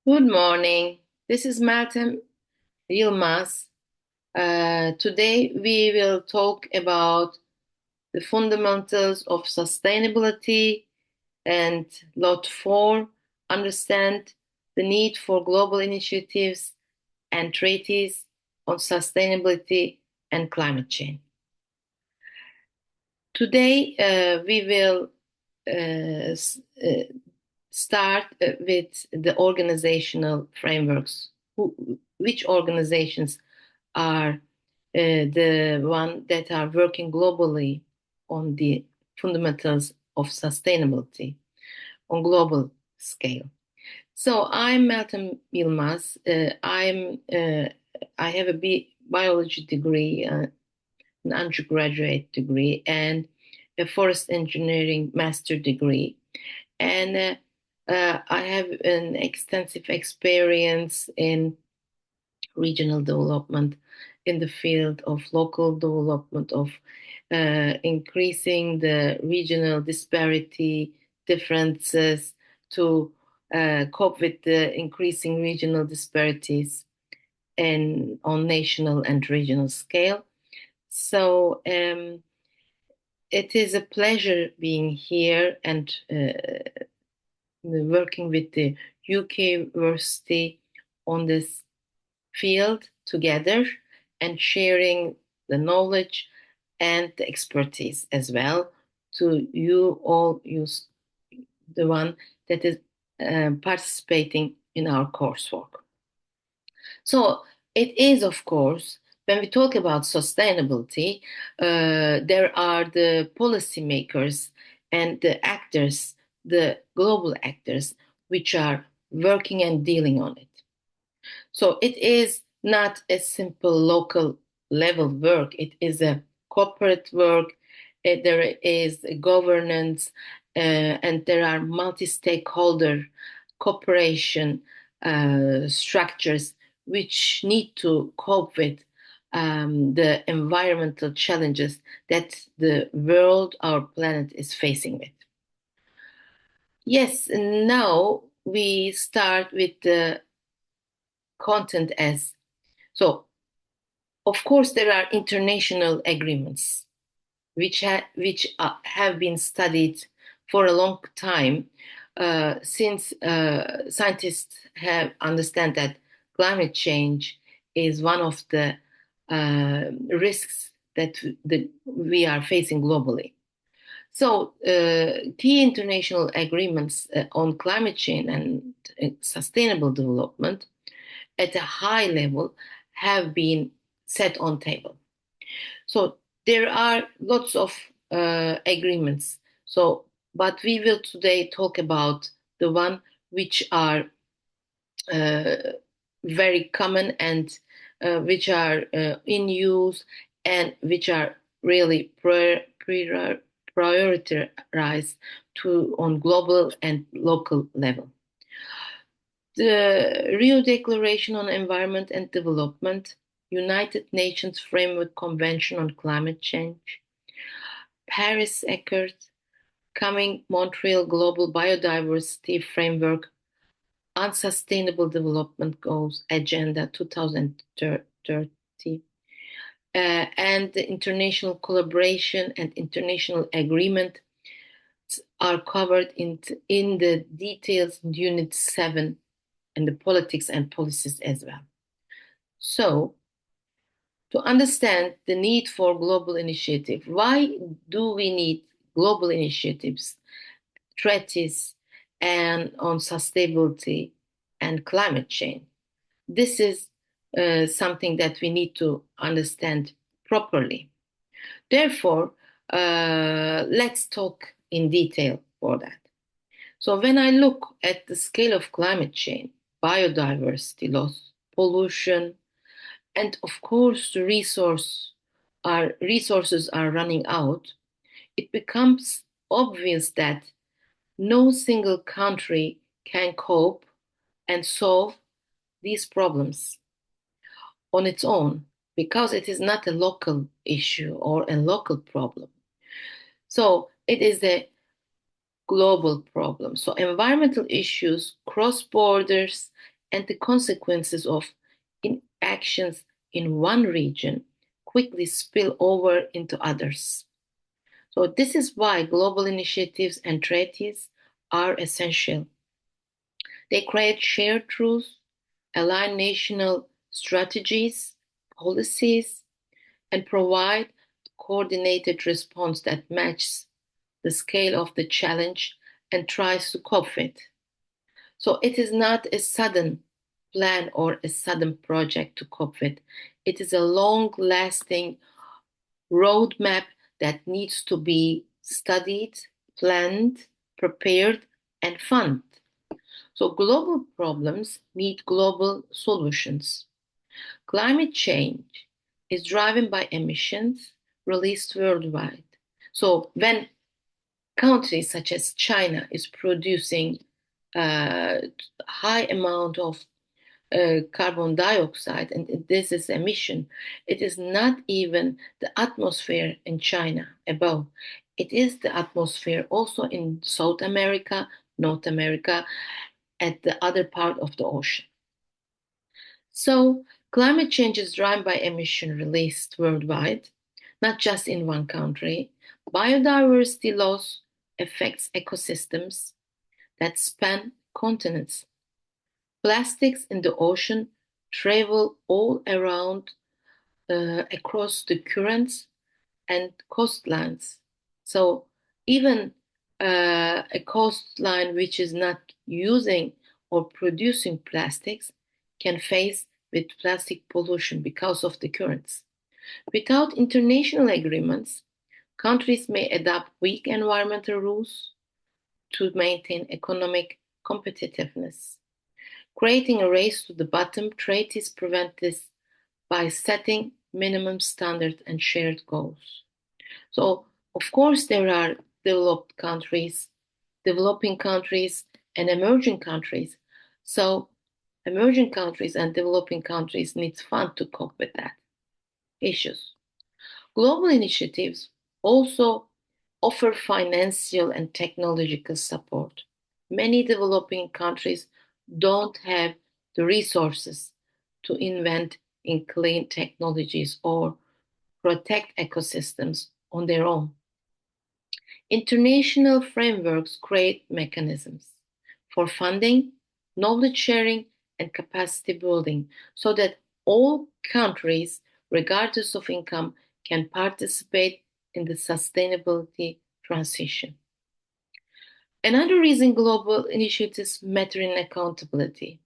Good morning. This is Meltem Yilmaz. Today we will talk about the fundamentals of sustainability and lot 4, understand the need for global initiatives and treaties on sustainability and climate change. Today we will uh, start with the organizational frameworks. Which organizations are the one that are working globally on the fundamentals of sustainability on global scale? So I'm Meltem Yilmaz. I have a biology degree, an undergraduate degree, and a forest engineering master degree. And I have an extensive experience in regional development in the field of local development, of increasing the regional disparity differences to cope with the increasing regional disparities and on national and regional scale. So it is a pleasure being here and working with the UK University on this field together and sharing the knowledge and the expertise as well to you all, the one that is participating in our coursework. So it is, of course, when we talk about sustainability, there are the policymakers and the actors, the global actors, which are working and dealing on it. So it is not a simple local level work. It is a corporate work. There is a governance, and there are multi-stakeholder cooperation structures which need to cope with the environmental challenges that the world, our planet, is facing with. Yes, now we start with the content as so. Of course, there are international agreements which have been studied for a long time since scientists have understand that climate change is one of the risks that we are facing globally. So, key international agreements on climate change and sustainable development at a high level have been set on table. So there are lots of agreements. So, but we will today talk about the one which are uh, very common and which are in use and which are really prioritized to on global and local level. The Rio Declaration on Environment and Development, United Nations Framework Convention on Climate Change, Paris Accord, coming Montreal Global Biodiversity Framework, Unsustainable Development Goals Agenda 2030, and the international collaboration and international agreement are covered in the details in Unit 7 and the politics and policies as well. So, to understand the need for global initiative, why do we need global initiatives, treaties, and on sustainability and climate change? This is something that we need to understand properly. Therefore, let's talk in detail for that. So when I look at the scale of climate change, biodiversity loss, pollution, and of course the resources are running out, it becomes obvious that no single country can cope and solve these problems on its own because it is not a local issue or a local problem. So it is a global problem. So environmental issues cross borders and the consequences of inactions in one region quickly spill over into others. So, this is why global initiatives and treaties are essential. They create shared rules, align national strategies, policies, and provide a coordinated response that matches the scale of the challenge and tries to cope with. So it is not a sudden plan or a sudden project to cope with. It is a long lasting roadmap that needs to be studied, planned, prepared, and funded. So global problems need global solutions. Climate change is driven by emissions released worldwide. So when countries such as China is producing a high amount of carbon dioxide, and this is emission, it is not even the atmosphere in China above. It is the atmosphere also in South America, North America, at the other part of the ocean. So climate change is driven by emission released worldwide, not just in one country. Biodiversity loss affects ecosystems that span continents. Plastics in the ocean travel all around across the currents and coastlines. So even a coastline which is not using or producing plastics can face with plastic pollution because of the currents. Without international agreements, countries may adopt weak environmental rules to maintain economic competitiveness. Creating a race to the bottom, treaties prevent this by setting minimum standards and shared goals. So, of course, there are developed countries, developing countries, and emerging countries. So, emerging countries and developing countries need funds to cope with that issues. Global initiatives also offer financial and technological support. Many developing countries don't have the resources to invent in clean technologies or protect ecosystems on their own. International frameworks create mechanisms for funding, knowledge sharing, and capacity building so that all countries, regardless of income, can participate in the sustainability transition. Another reason global initiatives matter in accountability.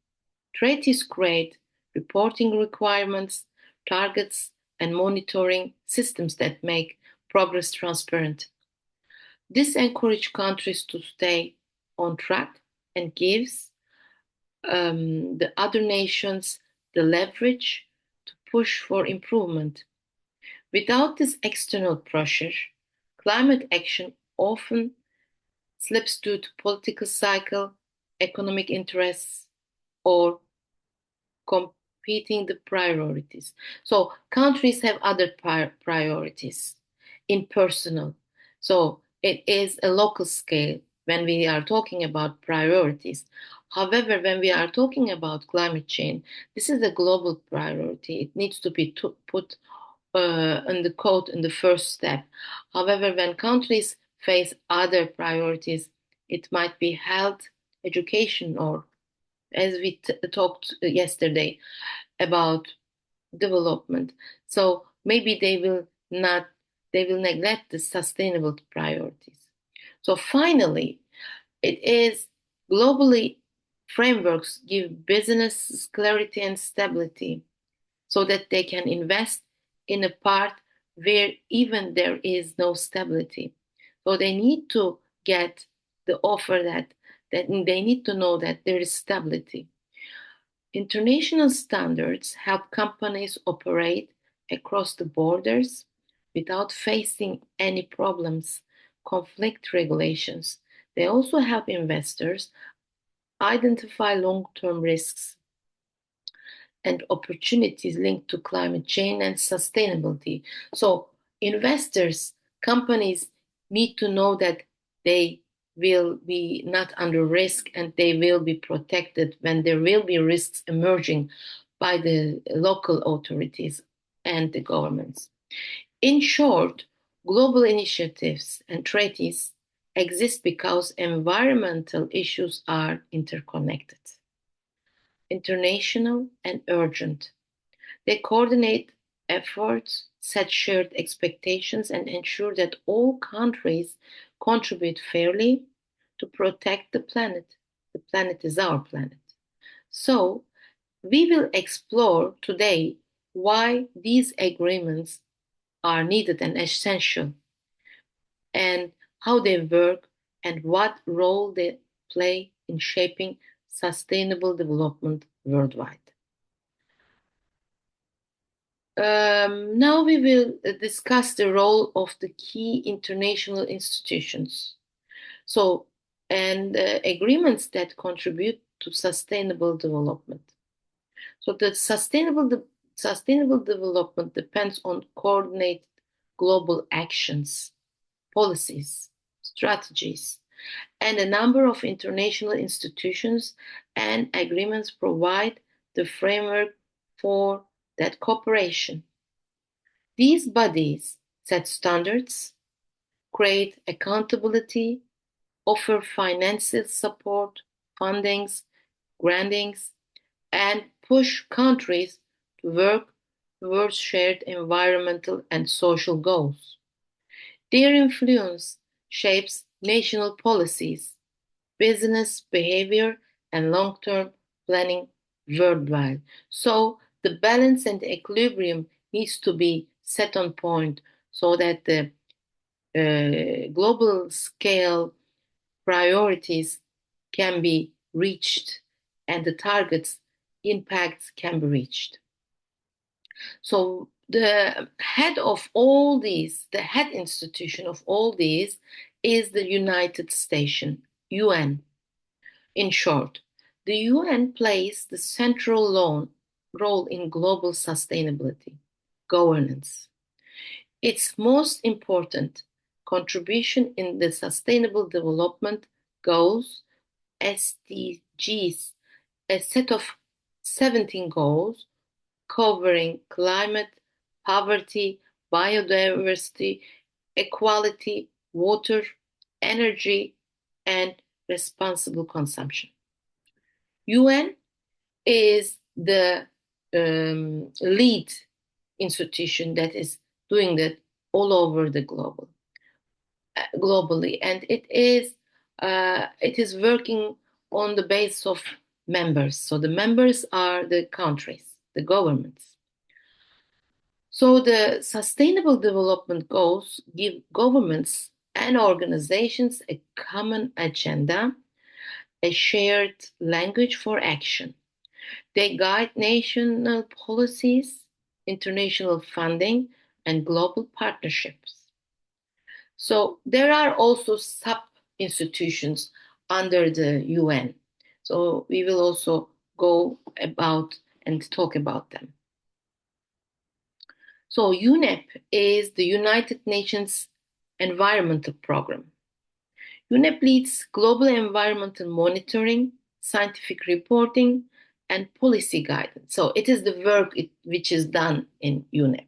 Treaties create reporting requirements, targets, and monitoring systems that make progress transparent. This encourages countries to stay on track and gives the other nations the leverage to push for improvement. Without this external pressure, climate action often slips due to political cycle, economic interests, or competing the priorities. So countries have other priorities in personal. So it is a local scale when we are talking about priorities. However, when we are talking about climate change, this is a global priority. It needs to be put in the code in the first step. However, when countries face other priorities, it might be health, education, or as we talked yesterday about development. So maybe they will neglect the sustainable priorities. So finally, it is globally frameworks give businesses clarity and stability so that they can invest in a part where even there is no stability. So they need to get the offer that they need to know that there is stability. International standards help companies operate across the borders without facing any problems, conflict regulations. They also help investors identify long-term risks and opportunities linked to climate change and sustainability. So investors, companies need to know that they will be not under risk and they will be protected when there will be risks emerging by the local authorities and the governments. In short, global initiatives and treaties exist because environmental issues are interconnected, international, and urgent. They coordinate efforts, set shared expectations, and ensure that all countries contribute fairly to protect the planet. The planet is our planet. So, we will explore today why these agreements are needed and essential, and how they work, and what role they play in shaping sustainable development worldwide. Now we will discuss the role of the key international institutions. So, and agreements that contribute to sustainable development. So, sustainable development depends on coordinated global actions, policies, strategies, and a number of international institutions and agreements provide the framework for that cooperation. These bodies set standards, create accountability, offer financial support, fundings, grantings, and push countries to work towards shared environmental and social goals. Their influence shapes national policies, business behavior, and long-term planning worldwide. So the balance and the equilibrium needs to be set on point so that the global scale priorities can be reached and the targets impacts can be reached. So the head of all these, the head institution of all these is the United States, UN. In short, the UN plays the central role in global sustainability governance. Its most important contribution in the Sustainable Development Goals, SDGs, a set of 17 goals covering climate, poverty, biodiversity, equality, water, energy, and responsible consumption. UN is the lead institution that is doing that all over the globally, and it is working on the basis of members. So the members are the countries, the governments. So the Sustainable Development Goals give governments and organizations a common agenda, a shared language for action. They guide national policies, international funding, and global partnerships. So there are also sub-institutions under the UN. So we will also go about and talk about them. So UNEP is the United Nations Environmental Program. UNEP leads global environmental monitoring, scientific reporting, and policy guidance. So it is the work which is done in UNEP.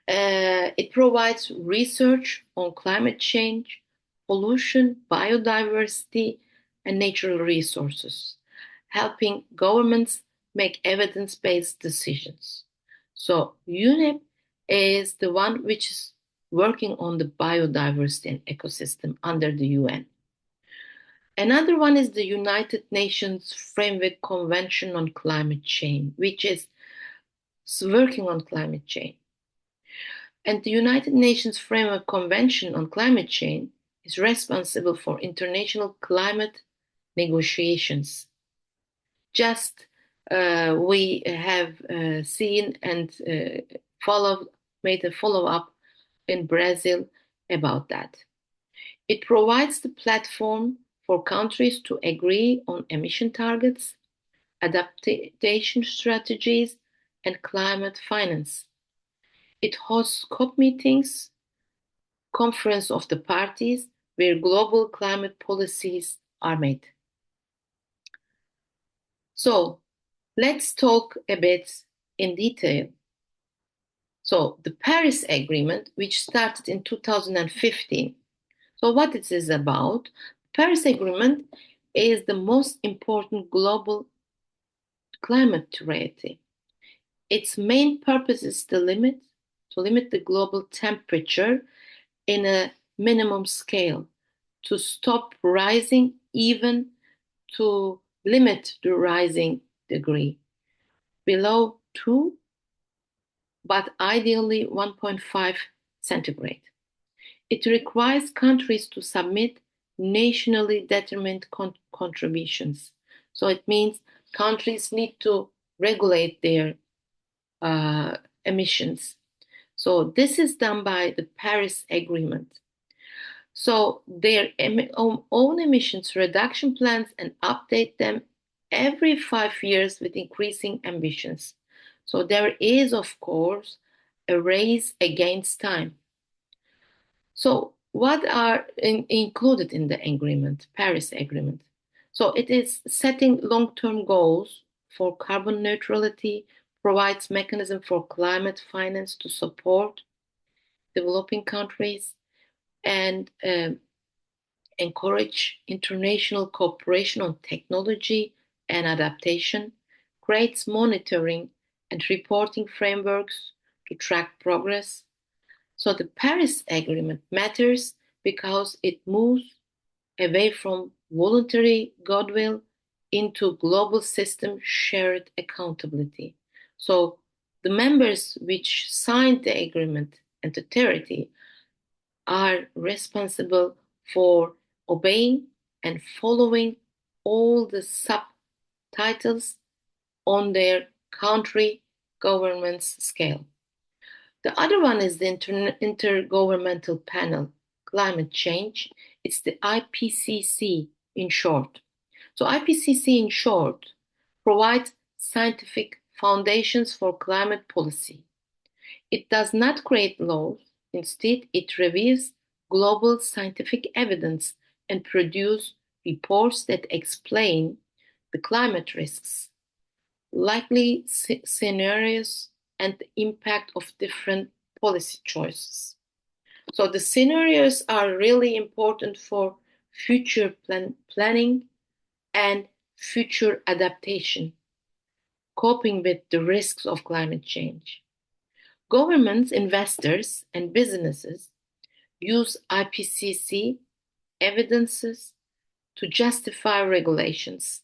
It provides research on climate change, pollution, biodiversity, and natural resources, helping governments make evidence-based decisions. So UNEP is the one which is working on the biodiversity and ecosystem under the UN. Another one is the United Nations Framework Convention on Climate Change, which is working on climate change. And the United Nations Framework Convention on Climate Change is responsible for international climate negotiations. Just we have seen and made a follow-up in Brazil about that. It provides the platform for countries to agree on emission targets, adaptation strategies, and climate finance. It hosts COP meetings, Conference of the Parties, where global climate policies are made. So let's talk a bit in detail. So the Paris Agreement, which started in 2015. So what it is about? The Paris Agreement is the most important global climate treaty. Its main purpose is to limit the global temperature in a minimum scale, to stop rising, even to limit the rising degree below 2, but ideally 1.5 centigrade. It requires countries to submit nationally determined contributions. So it means countries need to regulate their emissions. So this is done by the Paris Agreement. So their own emissions reduction plans and update them every 5 years with increasing ambitions. So there is, of course, a race against time. So what are included in the agreement, Paris Agreement? So it is setting long-term goals for carbon neutrality, provides mechanism for climate finance to support developing countries, and encourage international cooperation on technology and adaptation, creates monitoring and reporting frameworks to track progress. So the Paris Agreement matters because it moves away from voluntary goodwill into global system shared accountability. So the members which signed the agreement and the territory are responsible for obeying and following all the subtitles on their country government's scale. The other one is the Intergovernmental Panel, Climate Change. It's the IPCC in short. So IPCC in short provides scientific foundations for climate policy. It does not create laws. Instead, it reviews global scientific evidence and produces reports that explain the climate risks, likely scenarios, and the impact of different policy choices. So the scenarios are really important for future planning and future adaptation, coping with the risks of climate change. Governments, investors, and businesses use IPCC evidences to justify regulations,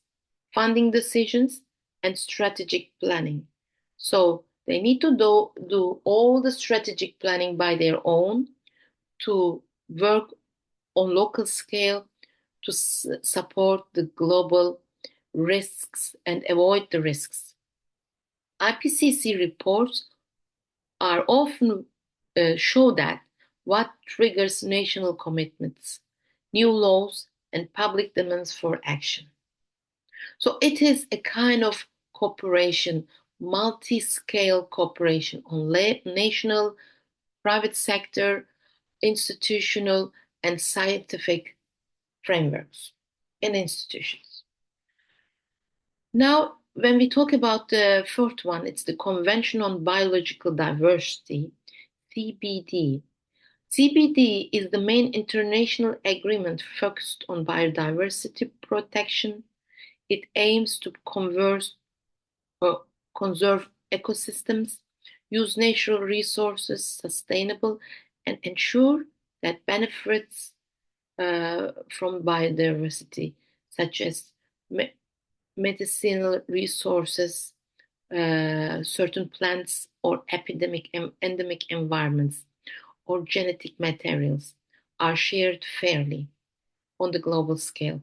funding decisions, and strategic planning. So they need to do all the strategic planning by their own, to work on local scale to support the global risks and avoid the risks. IPCC reports are often show that what triggers national commitments, new laws, and public demands for action. So it is a kind of cooperation, multi-scale cooperation on national, private sector, institutional, and scientific frameworks and institutions. Now, when we talk about the fourth one, it's the Convention on Biological Diversity, CBD. CBD is the main international agreement focused on biodiversity protection. It aims to conserve ecosystems, use natural resources sustainable, and ensure that benefits from biodiversity, such as medicinal resources, certain plants, or endemic environments, or genetic materials, are shared fairly on the global scale.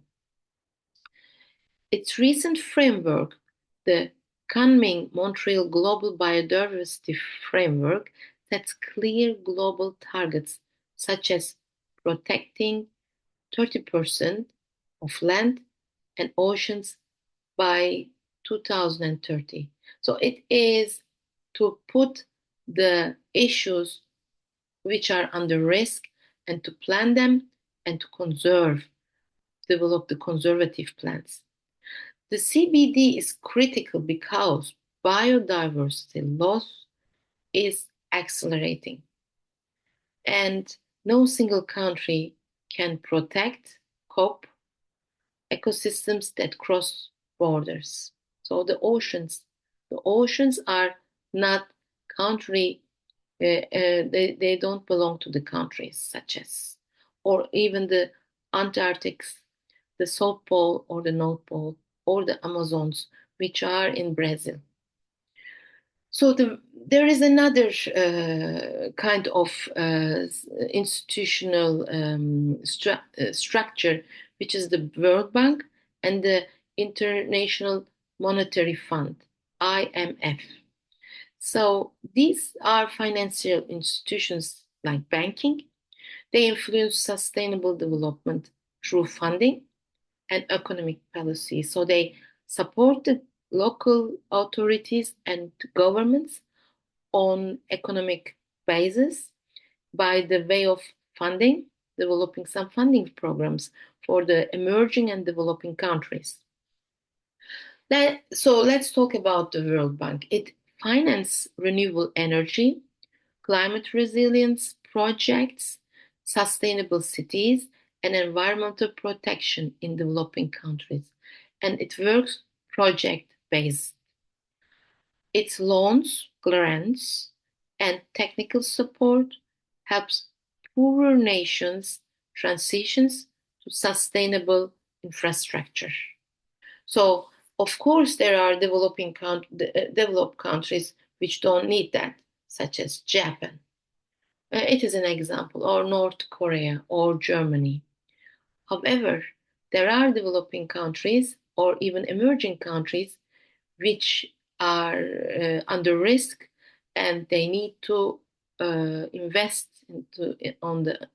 Its recent framework, the Kunming-Montreal Global Biodiversity Framework, sets clear global targets such as protecting 30% of land and oceans by 2030. So it is to put the issues which are under risk and to plan them and to develop the conservative plans. The CBD is critical because biodiversity loss is accelerating, and no single country can protect, cope ecosystems that cross borders. So the oceans are not country, they don't belong to the countries such as, or even the Antarctic, the South Pole or the North Pole, or the Amazons, which are in Brazil. So there is another kind of institutional structure, which is the World Bank and the International Monetary Fund, IMF. So these are financial institutions like banking. They influence sustainable development through funding and economic policy. So they support the local authorities and governments on economic basis by the way of funding, developing some funding programs for the emerging and developing countries. So let's talk about the World Bank. It finances renewable energy, climate resilience projects, sustainable cities, and environmental protection in developing countries. And it works project based. Its loans, grants, and technical support helps poorer nations transitions to sustainable infrastructure. So, of course, there are developed countries which don't need that, such as Japan. It is an example, or North Korea or Germany. However, there are developing countries or even emerging countries which are under risk, and they need to invest on the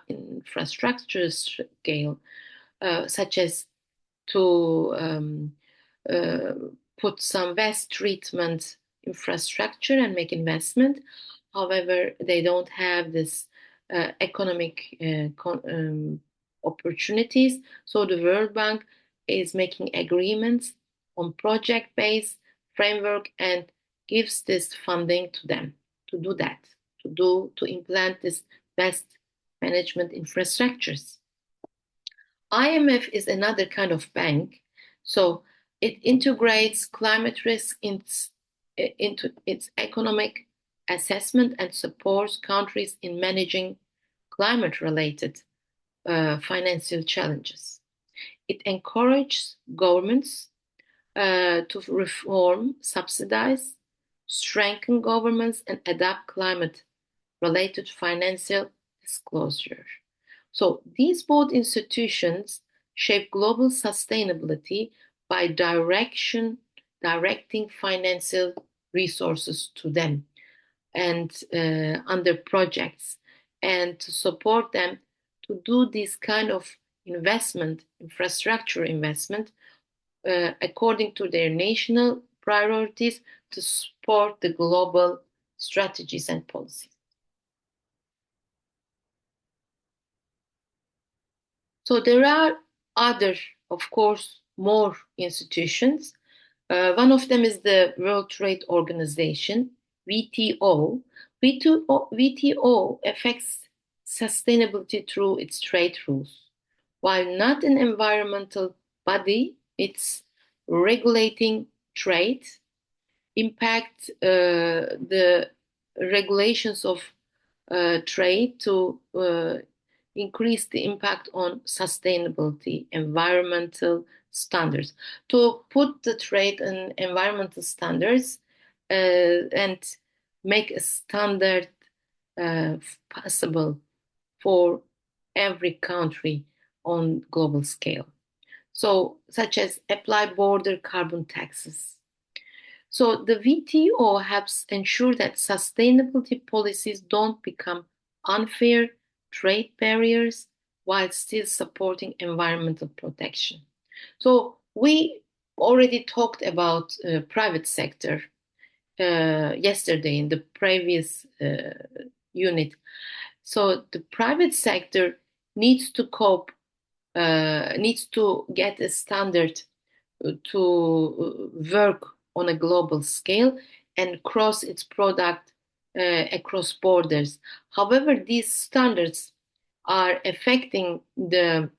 infrastructure scale, such as to uh, put some waste treatment infrastructure and make investment. However, they don't have this economic opportunities. So the World Bank is making agreements on project-based framework and gives this funding to them to do that, to implant this best management infrastructures. IMF is another kind of bank, so it integrates climate risk into its economic assessment and supports countries in managing climate-related financial challenges. It encourages governments to reform, subsidize, strengthen governments, and adapt climate-related financial disclosure. So these both institutions shape global sustainability by directing financial resources to them and under projects, and to support them to do this kind of investment, infrastructure investment, according to their national priorities to support the global strategies and policies. So there are other, of course, more institutions. One of them is the World Trade Organization, WTO. WTO affects sustainability through its trade rules. While not an environmental body, it's regulating trade, impact the regulations of trade to increase the impact on sustainability, environmental standards, to put the trade and environmental standards and make a standard possible for every country on global scale. So, such as apply border carbon taxes. So the WTO helps ensure that sustainability policies don't become unfair trade barriers while still supporting environmental protection. So we already talked about private sector yesterday in the previous unit. So the private sector needs to cope, needs to get a standard to work on a global scale and cross its product across borders. However, these standards are affecting the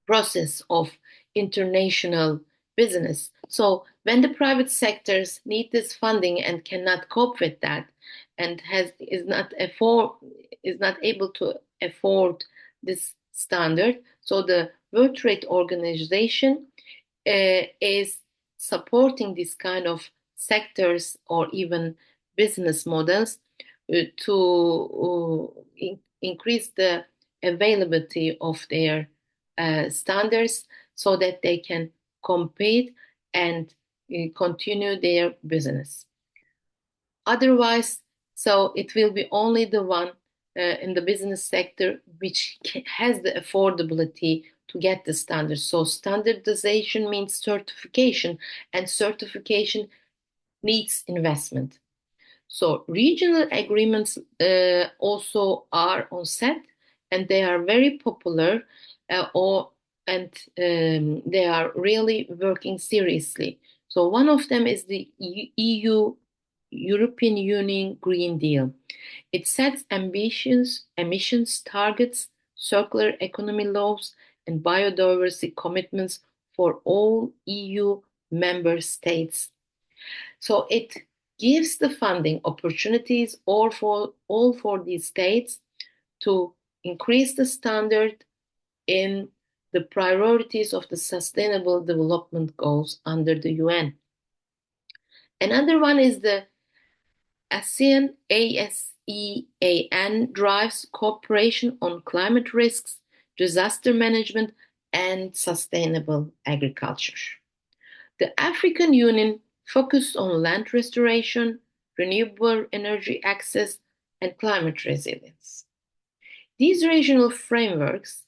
process of international business. So when the private sectors need this funding and cannot cope with that, and is not able to afford this standard, so the World Trade Organization is supporting this kind of sectors or even business models to increase the availability of their standards so that they can compete and continue their business. Otherwise, so it will be only the one in the business sector which has the affordability to get the standards. So standardization means certification, and certification needs investment. So regional agreements also are on set, and they are very popular, they are really working seriously. So one of them is the EU, European Union Green Deal. It sets ambitious emissions targets, circular economy laws, and biodiversity commitments for all EU member states. So it gives the funding opportunities all for these states to increase the standard in the priorities of the Sustainable Development Goals under the UN. Another one is the ASEAN drives cooperation on climate risks, disaster management, and sustainable agriculture. The African Union focused on land restoration, renewable energy access, and climate resilience. These regional frameworks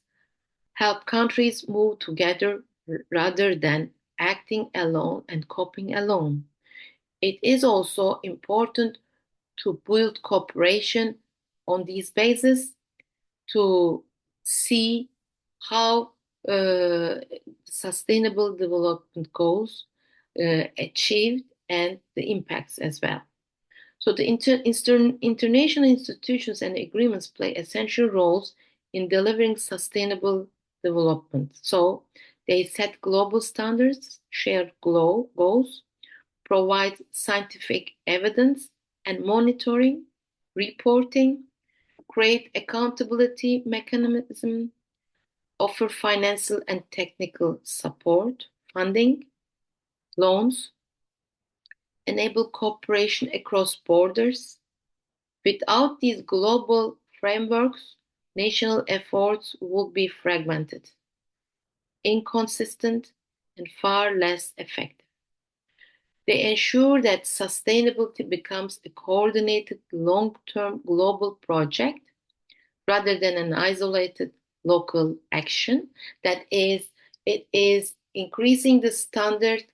help countries move together rather than acting alone and coping alone. It is also important to build cooperation on these bases to see how sustainable development goals achieved and the impacts as well. So the international institutions and agreements play essential roles in delivering sustainable development. So they set global standards, share goals, provide scientific evidence and monitoring, reporting, create accountability mechanism, offer financial and technical support, funding, loans, enable cooperation across borders. Without these global frameworks, national efforts would be fragmented, inconsistent, and far less effective. They ensure that sustainability becomes a coordinated long-term global project rather than an isolated local action. That is, it is increasing the standard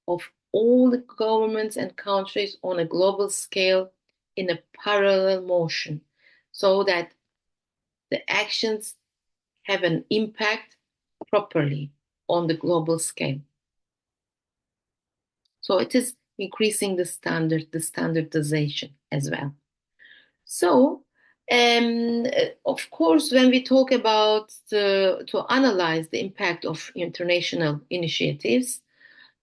of all the governments and countries on a global scale in a parallel motion so that the actions have an impact properly on the global scale. So it is increasing the standardization as well. So, of course, when we talk about to analyze the impact of international initiatives,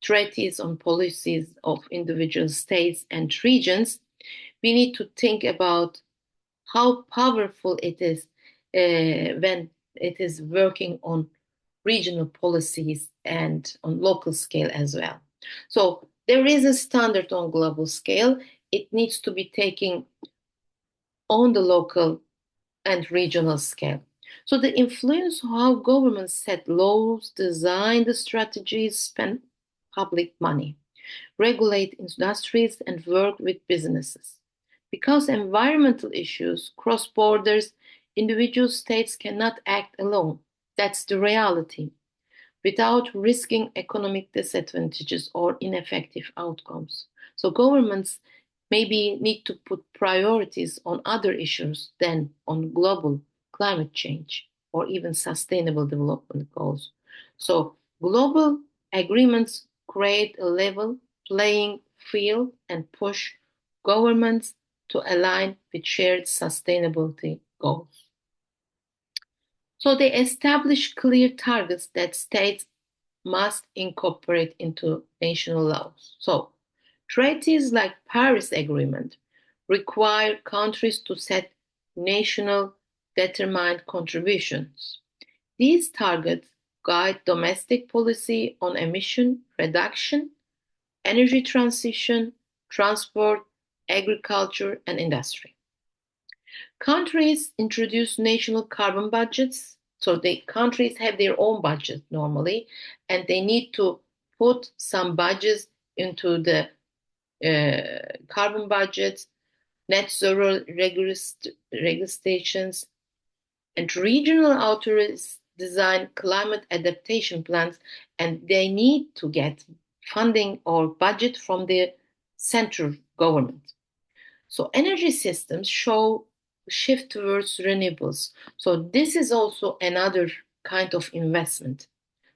treaties on policies of individual states and regions, we need to think about how powerful it is when it is working on regional policies and on local scale as well. So there is a standard on global scale. It needs to be taken on the local and regional scale. So the influence of how governments set laws, design the strategies, spend public money, regulate industries, and work with businesses. Because environmental issues cross borders, individual states cannot act alone. That's the reality, without risking economic disadvantages or ineffective outcomes. So governments maybe need to put priorities on other issues than on global climate change. or even sustainable development goals. So global agreements create a level playing field and push governments to align with shared sustainability goals. So they establish clear targets that states must incorporate into national laws. So treaties like Paris Agreement require countries to set national determined contributions. These targets guide domestic policy on emission reduction, energy transition, transport, agriculture, and industry. Countries introduce national carbon budgets. So the countries have their own budget normally, and they need to put some budgets into the carbon budgets, net zero regulations, and regional authorities design climate adaptation plans, and they need to get funding or budget from the central government. So energy systems show shift towards renewables. So this is also another kind of investment.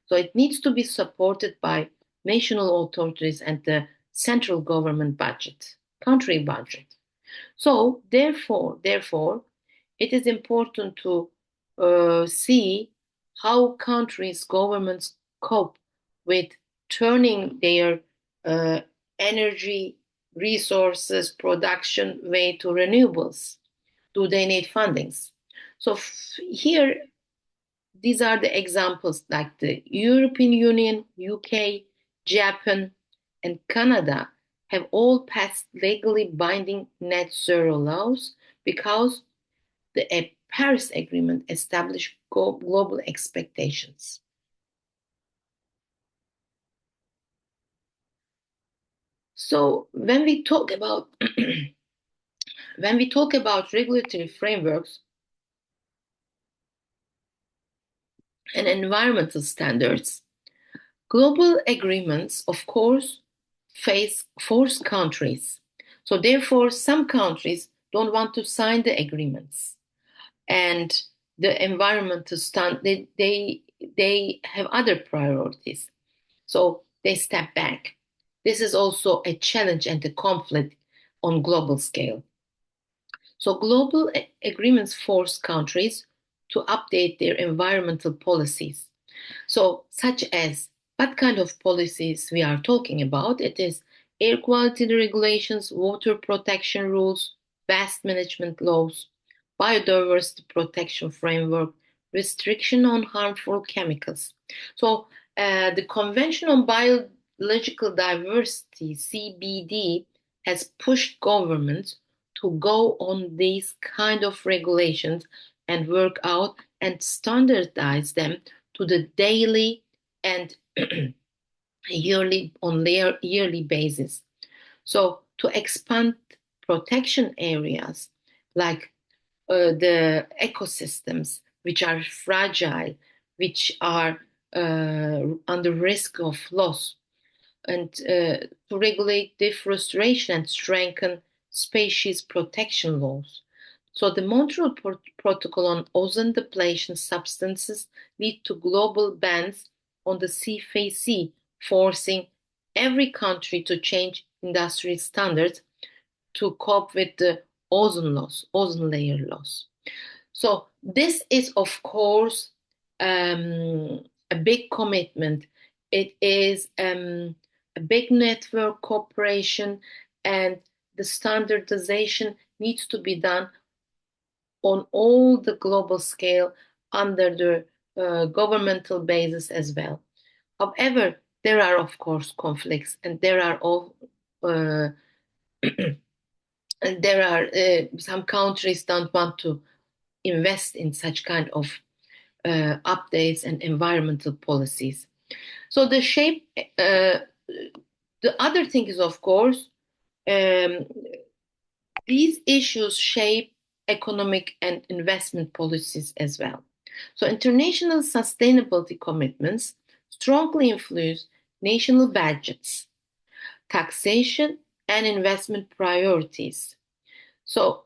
So it needs to be supported by national authorities and the central government budget, country budget. So therefore, it is important to see how countries' governments cope with turning their uh, energy resources production way to renewables. Do they need fundings? So here, these are the examples like the European Union, UK, Japan, and Canada have all passed legally binding net zero laws because the Paris Agreement established global expectations. So when we talk about regulatory frameworks and environmental standards, global agreements, of course, force countries. So therefore, some countries don't want to sign the agreements, and the environmental they have other priorities. So they step back. This is also a challenge and a conflict on global scale. So global agreements force countries to update their environmental policies. So such as what kind of policies we are talking about? It is air quality regulations, water protection rules, waste management laws, biodiversity protection framework, restriction on harmful chemicals. So the Convention on Biological Diversity, CBD, has pushed governments to go on these kind of regulations and work out and standardize them to the daily and yearly basis. So to expand protection areas like the ecosystems which are fragile, which are under risk of loss, and to regulate deforestation and strengthen species protection laws. So the Montreal Protocol on ozone depletion substances lead to global bans on the CFC, forcing every country to change industry standards to cope with the ozone layer loss. So this is, of course, a big commitment. It is a big network cooperation, and the standardization needs to be done on all the global scale under the governmental basis as well. However, there are, of course, conflicts, and there are all uh, and there are some countries don't want to invest in such kind of updates and environmental policies. So the other thing is, of course, um, these issues shape economic and investment policies as well. So international sustainability commitments strongly influence national budgets, taxation, and investment priorities. So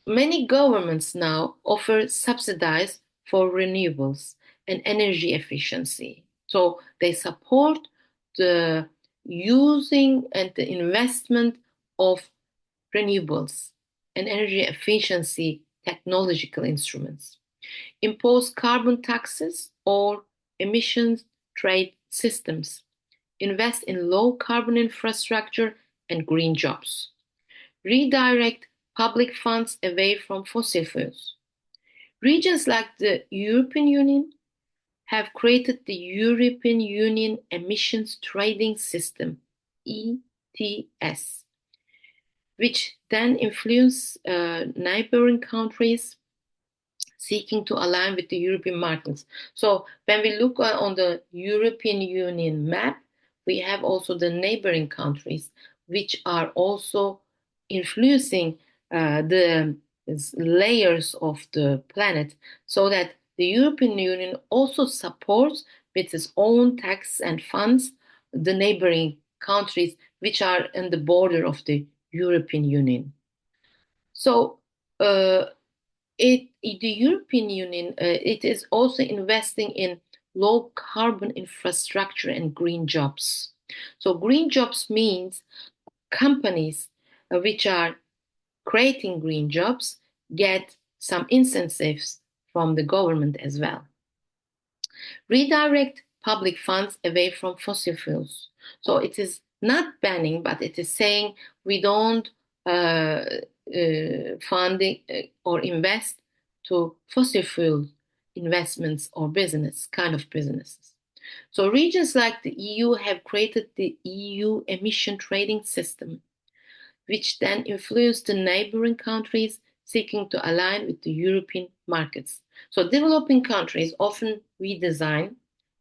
many governments now offer subsidies for renewables and energy efficiency. So they support the using and the investment of renewables and energy efficiency technological instruments, impose carbon taxes or emissions trade systems, invest in low carbon infrastructure and green jobs, redirect public funds away from fossil fuels. Regions like the European Union have created the European Union Emissions Trading System, ETS, which then influence neighboring countries seeking to align with the European markets. So when we look on the European Union map, we have also the neighboring countries, which are also influencing the layers of the planet, so that the European Union also supports with its own tax and funds the neighboring countries which are in the border of the European Union. So the European Union it is also investing in low carbon infrastructure and green jobs. So green jobs means companies which are creating green jobs get some incentives from the government as well. Redirect public funds away from fossil fuels. So it is not banning, but it is saying we don't funding or invest to fossil fuel investments or business kind of businesses. So regions like the EU have created the EU emission trading system, which then influence the neighboring countries seeking to align with the European markets. So developing countries often redesign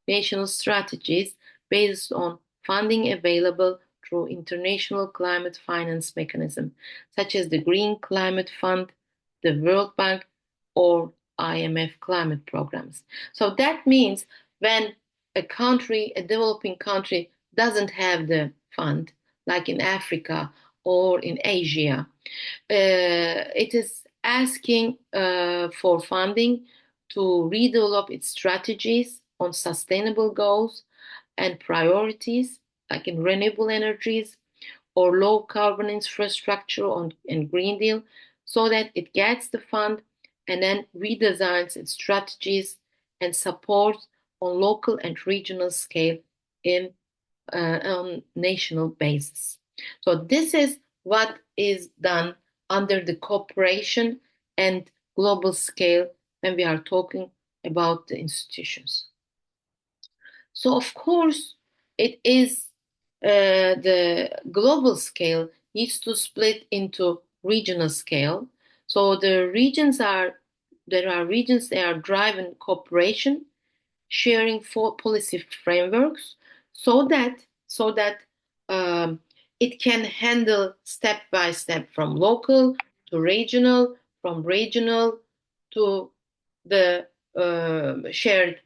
national strategies based on funding available through international climate finance mechanisms, such as the Green Climate Fund, the World Bank, or IMF climate programs. So that means when a country, a developing country, doesn't have the fund, like in Africa or in Asia, it is asking for funding to redevelop its strategies on sustainable goals and priorities, like in renewable energies or low carbon infrastructure and Green Deal, so that it gets the fund and then redesigns its strategies and supports on local and regional scale in on national basis. So this is what is done under the cooperation and global scale when we are talking about the institutions. So of course, it is the global scale needs to split into regional scale. So there are regions that are driving cooperation, sharing for policy frameworks, so that it can handle step by step from local to regional, from regional to the shared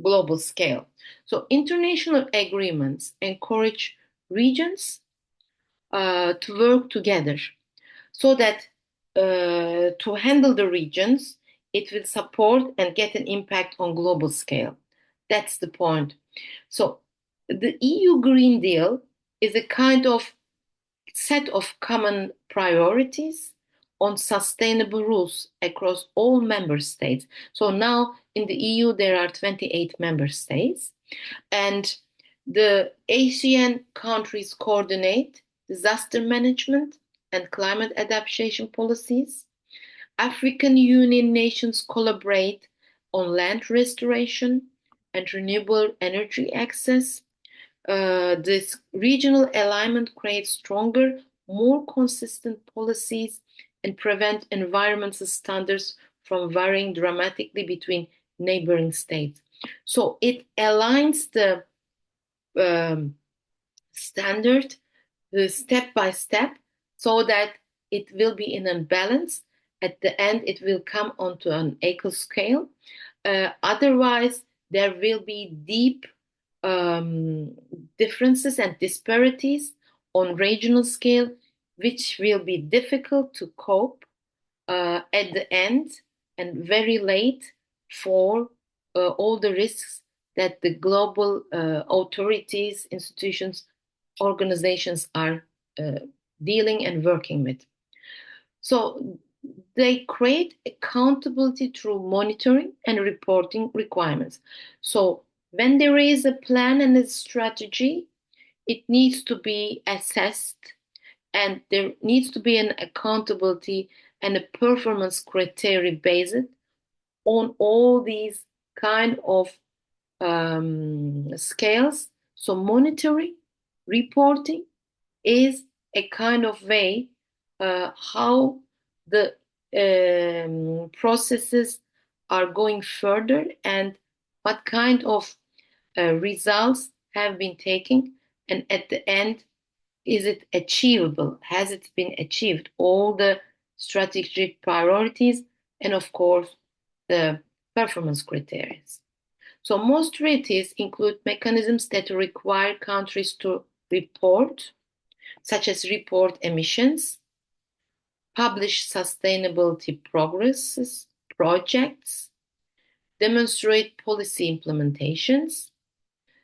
global scale. So international agreements encourage regions to work together so that to handle the regions, it will support and get an impact on global scale. That's the point. So the EU Green Deal is a kind of set of common priorities on sustainable rules across all member states. So now in the EU, there are 28 member states, and the ASEAN countries coordinate disaster management and climate adaptation policies. African Union nations collaborate on land restoration and renewable energy access. This regional alignment creates stronger, more consistent policies and prevent environmental standards from varying dramatically between neighboring states. So it aligns the standard step by step so that it will be in a balance. At the end, it will come onto an equal scale. Otherwise, there will be deep differences and disparities on regional scale, which will be difficult to cope at the end and very late for all the risks that the global authorities, institutions, organizations are dealing and working with. So they create accountability through monitoring and reporting requirements. So when there is a plan and a strategy, it needs to be assessed, and there needs to be an accountability and a performance criteria based on all these kind of scales. So monitoring, reporting is a kind of way how the processes are going further and what kind of results have been taken, and at the end, is it achievable? Has it been achieved? All the strategic priorities and, of course, the performance criteria. So most treaties include mechanisms that require countries to report, such as report emissions, publish sustainability progress projects, demonstrate policy implementations,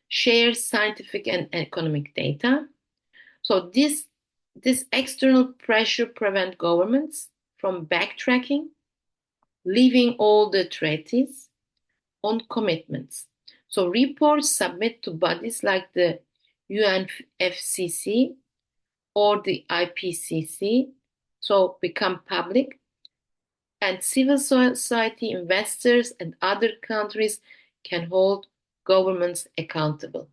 share scientific and economic data. So this external pressure prevents governments from backtracking, leaving all the treaties on commitments. So reports submit to bodies like the UNFCCC or the IPCC, so become public, and civil society, investors, and other countries can hold governments accountable.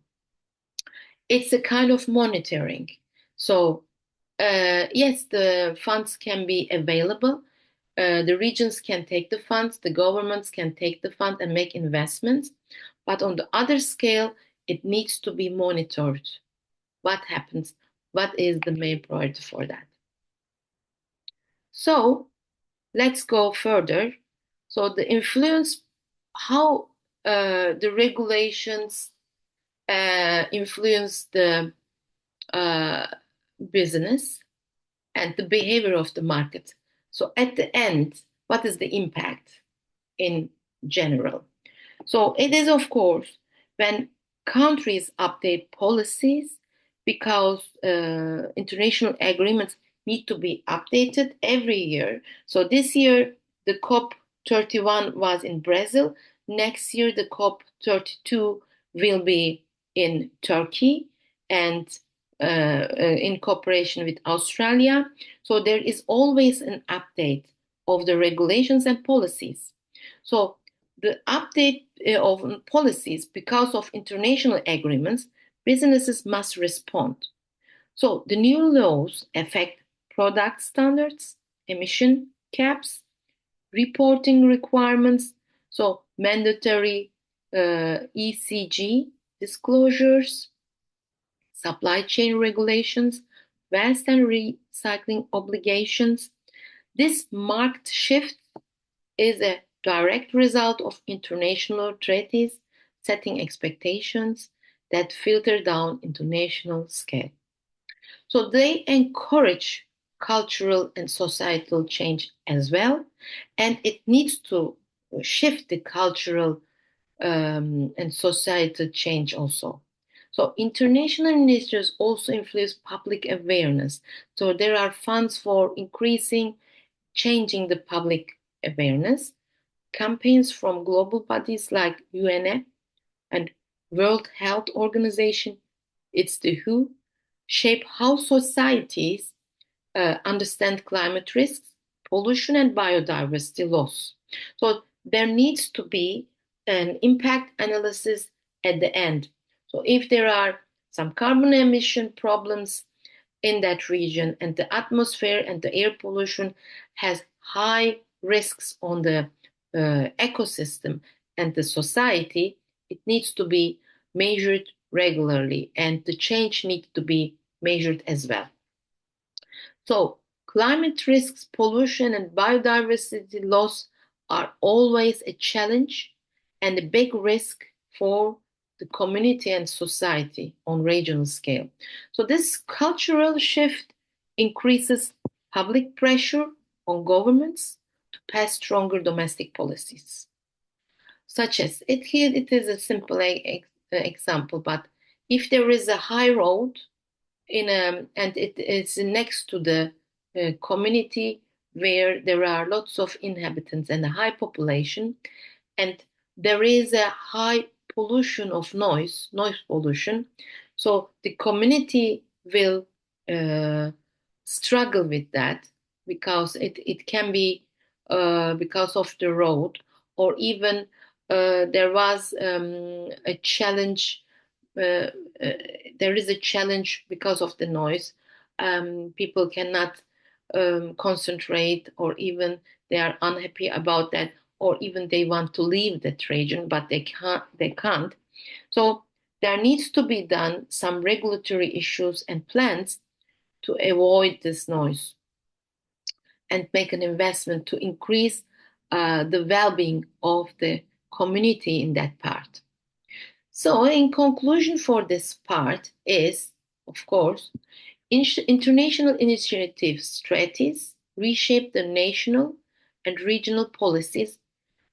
It's a kind of monitoring. So, yes, the funds can be available. The regions can take the funds, the governments can take the fund and make investments. But on the other scale, it needs to be monitored. What happens? What is the main priority for that? So let's go further. So the influence, how the regulations influence the business and the behavior of the market. So at the end, what is the impact in general? So it is, of course, when countries update policies, because international agreements need to be updated every year. So this year, the COP31 was in Brazil. Next year, the COP32 will be in Turkey and in cooperation with Australia. So there is always an update of the regulations and policies. So the update of policies, because of international agreements, businesses must respond. So the new laws affect product standards, emission caps, reporting requirements, so mandatory ECG disclosures, supply chain regulations, waste and recycling obligations. This marked shift is a direct result of international treaties setting expectations that filter down into national scale. So they encourage cultural and societal change as well, and it needs to shift the cultural and societal change also. So international initiatives also influence public awareness. So there are funds for increasing, changing the public awareness. Campaigns from global bodies like UNEP and World Health Organization, it's the WHO, shape how societies understand climate risks, pollution, and biodiversity loss. So there needs to be an impact analysis at the end. So if there are some carbon emission problems in that region and the atmosphere and the air pollution has high risks on the ecosystem and the society, it needs to be measured regularly, and the change needs to be measured as well. So climate risks, pollution, and biodiversity loss are always a challenge and a big risk for the community and society on regional scale. So this cultural shift increases public pressure on governments to pass stronger domestic policies, such as it is a simple example, but if there is a high road and it is next to the community where there are lots of inhabitants and a high population, and there is a high pollution of noise pollution, so the community will uh, struggle with that because it can be because of the road, or even there was a challenge. Uh, uh, there is a challenge because of the noise. People cannot concentrate, or even they are unhappy about that, or even they want to leave that region, but they can't. They can't. So there needs to be done some regulatory issues and plans to avoid this noise and make an investment to increase the well-being of the community in that part. So, in conclusion for this part is, of course, international initiatives, strategies reshape the national and regional policies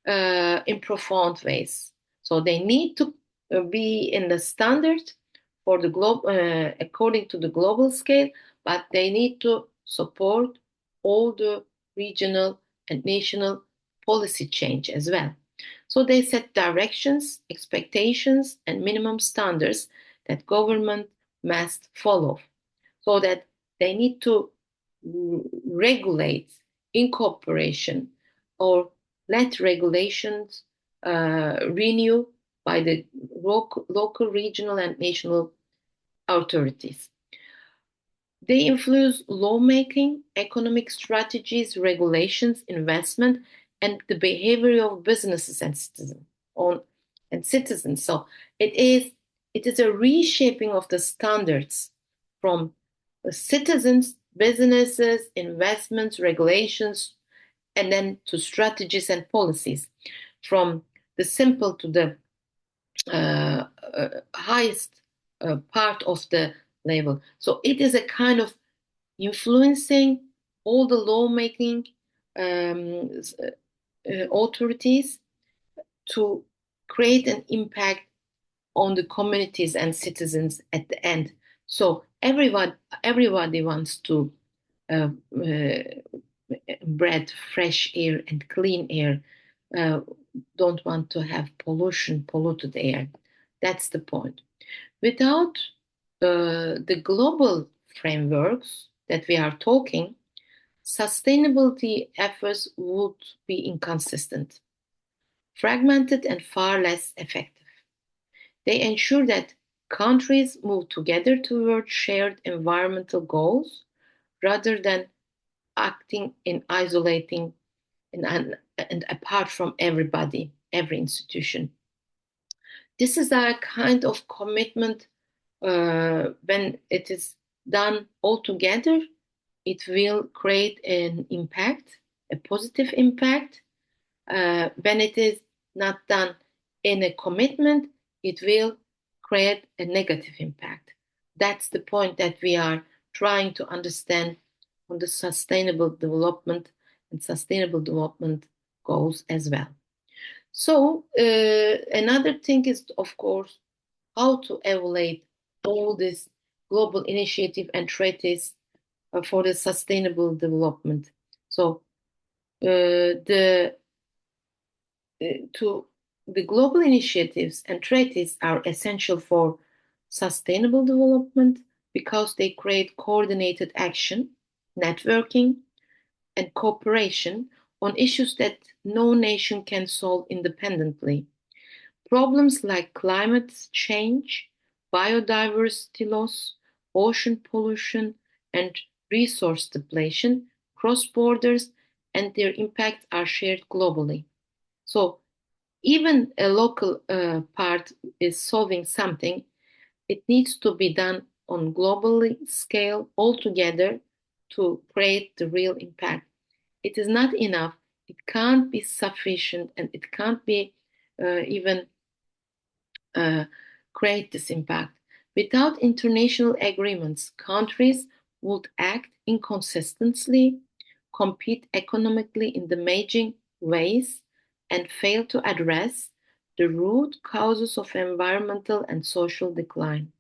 in profound ways. So they need to be in the standard for the according to the global scale, but they need to support all the regional and national policy change as well. So they set directions, expectations, and minimum standards that government must follow. So that they need to regulate in cooperation, or let regulations renew by the local, regional, and national authorities. They influence lawmaking, economic strategies, regulations, investment, and the behavior of businesses and citizens. So it is a reshaping of the standards from citizens, businesses, investments, regulations, and then to strategies and policies, from the simple to the highest part of the level. So it is a kind of influencing all the lawmaking authorities to create an impact on the communities and citizens at the end. So everybody wants to uh, uh, breathe fresh air and clean air, uh, don't want to have polluted air. That's the point. Without the global frameworks that we are talking, sustainability efforts would be inconsistent, fragmented, and far less effective. They ensure that countries move together toward shared environmental goals rather than acting in isolating and apart from everybody, every institution. This is a kind of commitment. When it is done all together, it will create an impact, a positive impact. When it is not done in a commitment, it will create a negative impact. That's the point that we are trying to understand on the sustainable development and sustainable development goals as well. So another thing is, of course, how to evaluate all this global initiative and treaties for the sustainable development. So the to the global initiatives and treaties are essential for sustainable development because they create coordinated action, networking, and cooperation on issues that no nation can solve independently. Problems like climate change, biodiversity loss, ocean pollution, and resource depletion cross borders, and their impacts are shared globally. So even a local part is solving something, it needs to be done on global scale altogether to create the real impact. It is not enough. It can't be sufficient, and it can't be even uh, create this impact. Without international agreements, countries would act inconsistently, compete economically in damaging ways and fail to address the root causes of environmental and social decline.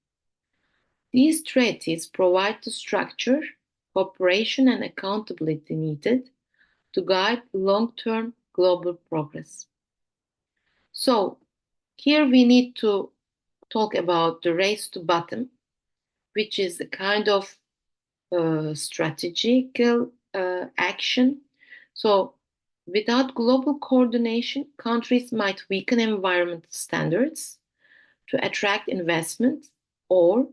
These treaties provide the structure, cooperation, and accountability needed to guide long-term global progress. So, here we need to talk about the race to bottom, which is a kind of strategical action. So, without global coordination, countries might weaken environmental standards to attract investment or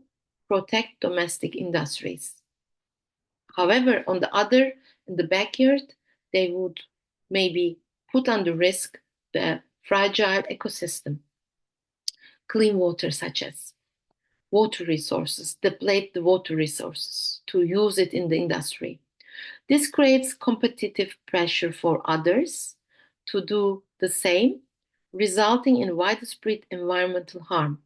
protect domestic industries. However, on the other, in the backyard, they would maybe put under risk the fragile ecosystem, clean water such as water resources, deplete the water resources to use it in the industry. This creates competitive pressure for others to do the same, resulting in widespread environmental harm.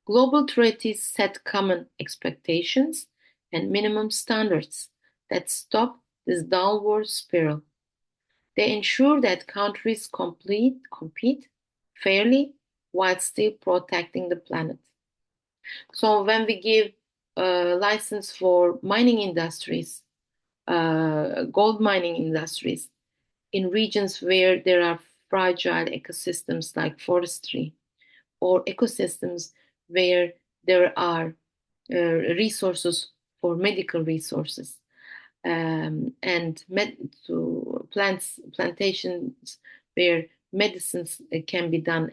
Global treaties set common expectations and minimum standards that stop this downward spiral. They ensure that countries compete fairly while still protecting the planet. So when we give a license for mining industries, gold mining industries, in regions where there are fragile ecosystems like forestry, or ecosystems where there are resources for medical resources, and plantations where medicines can be done.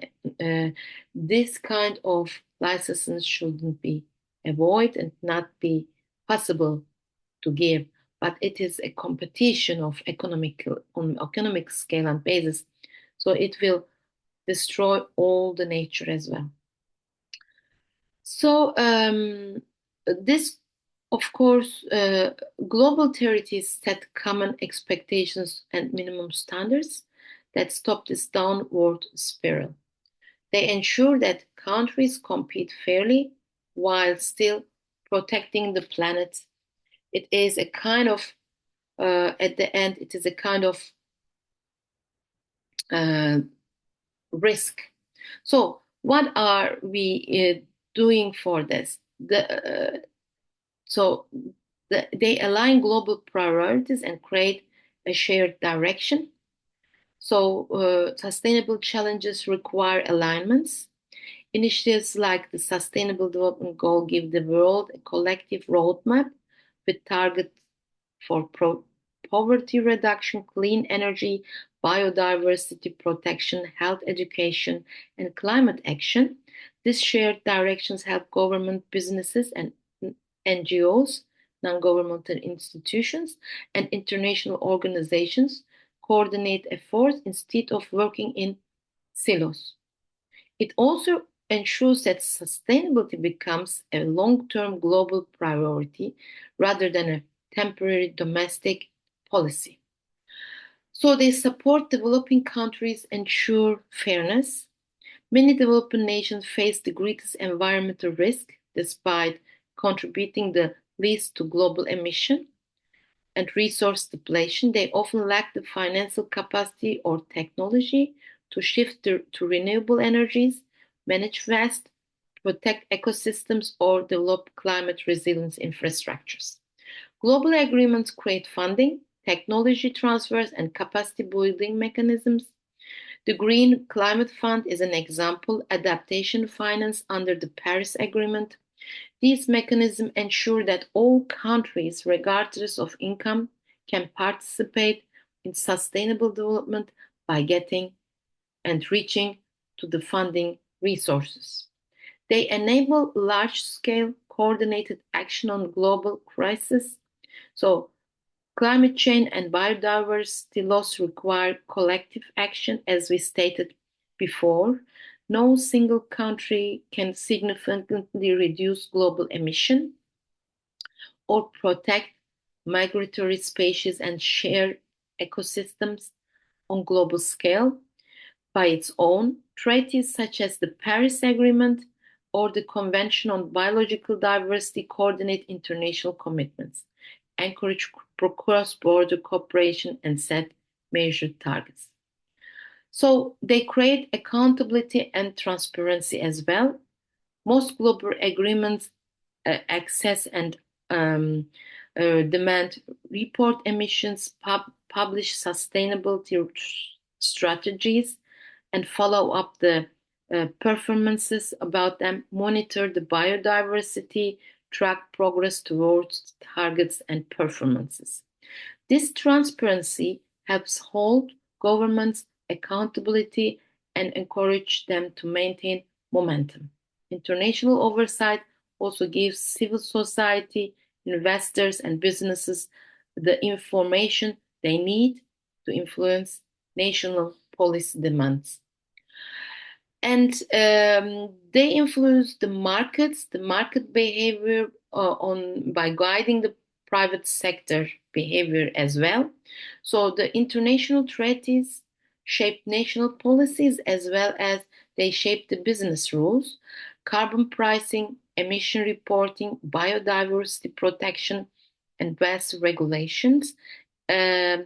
This kind of licenses shouldn't be avoided and not be possible to give, but it is a competition of on economic scale and basis, so it will destroy all the nature as well. So this, of course, global treaties set common expectations and minimum standards that stop this downward spiral. They ensure that countries compete fairly while still protecting the planet. It is a kind of, at the end, it is a kind of risk. So, what are we doing for this? They align global priorities and create a shared direction. So, sustainable challenges require alignments. Initiatives like the Sustainable Development Goal give the world a collective roadmap with targets for poverty reduction, clean energy, biodiversity protection, health education, and climate action. These shared directions help government, businesses, and NGOs, non-governmental institutions, and international organizations coordinate efforts instead of working in silos. It also ensures that sustainability becomes a long-term global priority rather than a temporary domestic policy. So they support developing countries, ensure fairness. Many developing nations face the greatest environmental risk despite contributing the least to global emission and resource depletion. They often lack the financial capacity or technology to shift to renewable energies, manage waste, protect ecosystems, or develop climate resilience infrastructures. Global agreements create funding, technology transfers, and capacity building mechanisms. The Green Climate Fund is an example, adaptation finance under the Paris Agreement. These mechanisms ensure that all countries, regardless of income, can participate in sustainable development by getting and reaching to the funding resources. They enable large-scale coordinated action on global crises. So, climate change and biodiversity loss require collective action, as we stated before. No single country can significantly reduce global emission or protect migratory species and share ecosystems on global scale by its own. Treaties such as the Paris Agreement or the Convention on Biological Diversity coordinate international commitments. encourage cross-border cooperation, and set measured targets. So they create accountability and transparency as well. Most global agreements access and um, demand report emissions, publish sustainability strategies, and follow up the performances about them, monitor the biodiversity, track progress towards targets and performances. This transparency helps hold governments accountability and encourage them to maintain momentum. International oversight also gives civil society, investors, and businesses the information they need to influence national policy demands. And they influence the markets, the market behavior on by guiding the private sector behavior as well. So the international treaties shape national policies as well as they shape the business rules, carbon pricing, emission reporting, biodiversity protection, and waste regulations. Um,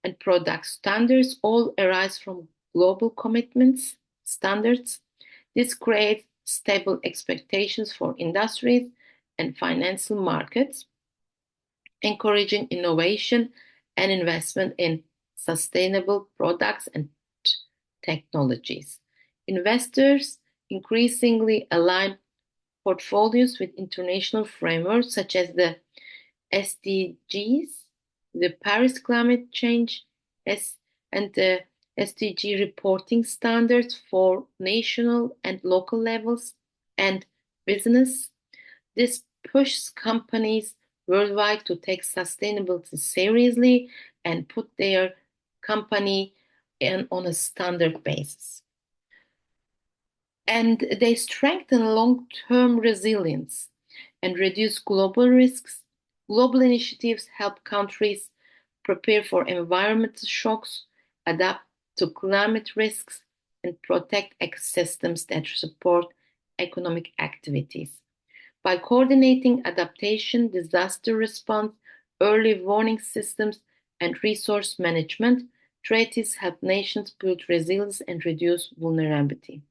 and product standards all arise from global commitments, standards. This creates stable expectations for industries and financial markets, encouraging innovation and investment in sustainable products and technologies. Investors increasingly align portfolios with international frameworks such as the SDGs, the Paris Climate Change, and the SDG reporting standards for national and local levels and business. This pushes companies worldwide to take sustainability seriously and put their company on a standard basis. And they strengthen long-term resilience and reduce global risks. Global initiatives help countries prepare for environmental shocks, adapt to climate risks, and protect ecosystems that support economic activities. By coordinating adaptation, disaster response, early warning systems, and resource management, treaties help nations build resilience and reduce vulnerability.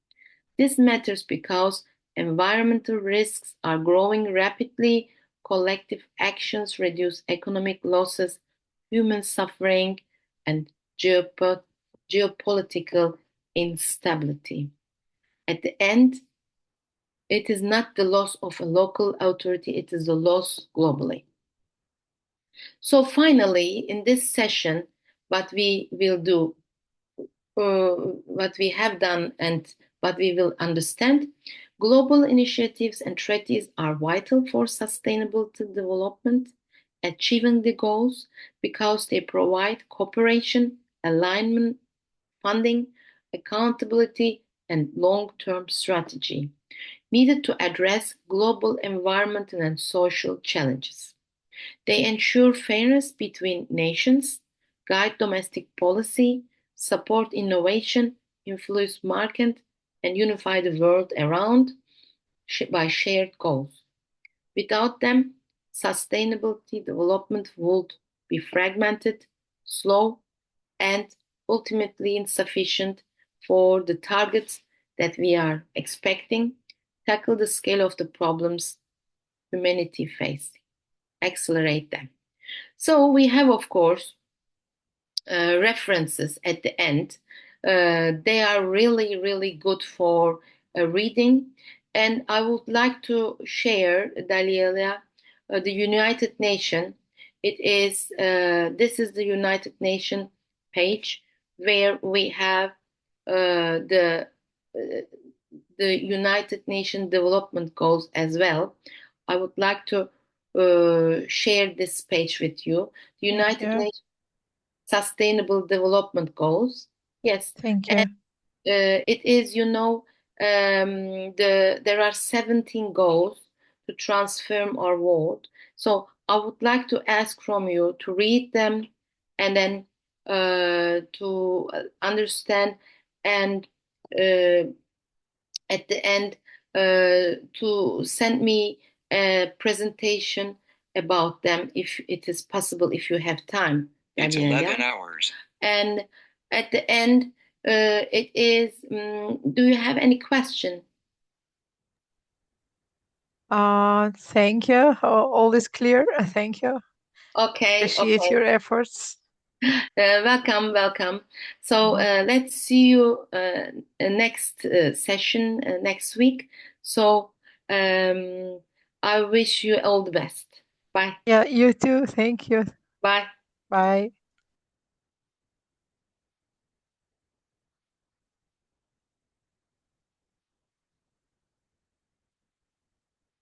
This matters because environmental risks are growing rapidly, collective actions reduce economic losses, human suffering, and geopolitical instability. At the end, it is not the loss of a local authority, it is a loss globally. So finally, in this session, what we will do, what we have done and what we will understand, global initiatives and treaties are vital for sustainable development, achieving the goals because they provide cooperation, alignment, funding, accountability, and long-term strategy needed to address global environmental and social challenges. They ensure fairness between nations, guide domestic policy, support innovation, influence market, and unify the world around by shared goals. Without them, sustainability development would be fragmented, slow, and ultimately insufficient for the targets that we are expecting, tackle the scale of the problems humanity faces, accelerate them. So we have, of course, references at the end. They are really, really good for reading. And I would like to share, Daliela, the United Nations. This is the United Nations page where we have the United Nations Development Goals as well. I would like to share this page with you. The United Nations Sustainable Development Goals. Yes. Thank you. And it is, there are 17 goals to transform our world. So I would like to ask from you to read them and then to understand and at the end to send me a presentation about them if it is possible, if you have time. It's 11 hours. And at the end, it is, do you have any question? Thank you. All is clear. Thank you. Okay, Appreciate okay. your efforts. Welcome, welcome. So let's see you next session next week. So I wish you all the best. Bye. Yeah, you too. Thank you. Bye. Bye.